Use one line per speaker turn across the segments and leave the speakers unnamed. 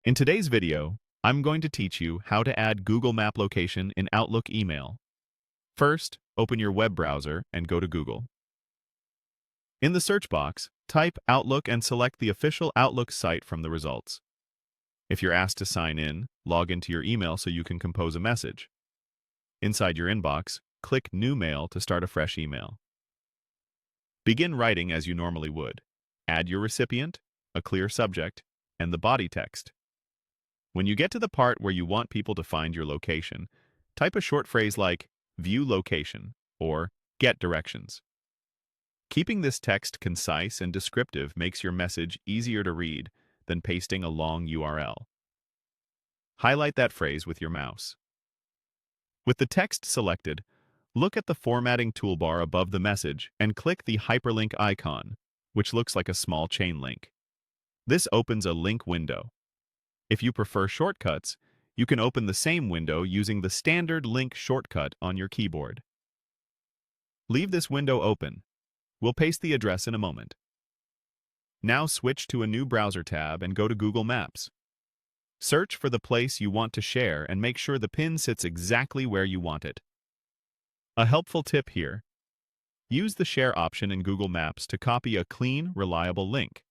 In today's video, I'm going to teach you how to add Google Map location in Outlook email. First, open your web browser and go to Google. In the search box, type Outlook and select the official Outlook site from the results. If you're asked to sign in, log into your email so you can compose a message. Inside your inbox, click New Mail to start a fresh email. Begin writing as you normally would. Add your recipient, a clear subject, and the body text. When you get to the part where you want people to find your location, type a short phrase like View Location or Get Directions. Keeping this text concise and descriptive makes your message easier to read than pasting a long URL. Highlight that phrase with your mouse. With the text selected, look at the formatting toolbar above the message and click the hyperlink icon, which looks like a small chain link. This opens a link window. If you prefer shortcuts, you can open the same window using the standard link shortcut on your keyboard. Leave this window open. We'll paste the address in a moment. Now switch to a new browser tab and go to Google Maps. Search for the place you want to share and make sure the pin sits exactly where you want it. A helpful tip here: use the Share option in Google Maps to copy a clean, reliable link.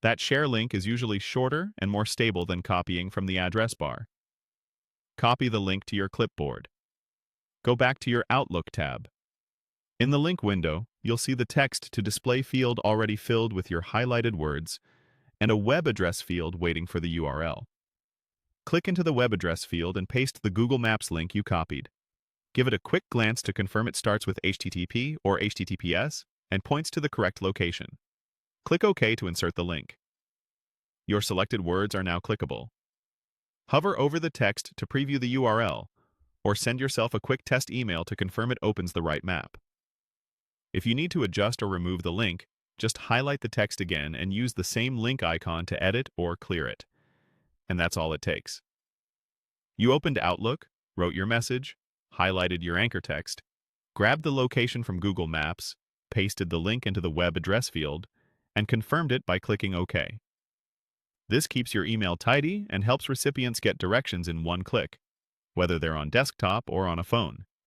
That share link is usually shorter and more stable than copying from the address bar. Copy the link to your clipboard. Go back to your Outlook tab. In the link window, you'll see the text to display field already filled with your highlighted words and a web address field waiting for the URL. Click into the web address field and paste the Google Maps link you copied. Give it a quick glance to confirm it starts with HTTP or HTTPS and points to the correct location. Click OK to insert the link. Your selected words are now clickable. Hover over the text to preview the URL, or send yourself a quick test email to confirm it opens the right map. If you need to adjust or remove the link, just highlight the text again and use the same link icon to edit or clear it. And that's all it takes. You opened Outlook, wrote your message, highlighted your anchor text, grabbed the location from Google Maps, pasted the link into the web address field, and confirmed it by clicking OK. This keeps your email tidy and helps recipients get directions in one click, whether they're on desktop or on a phone.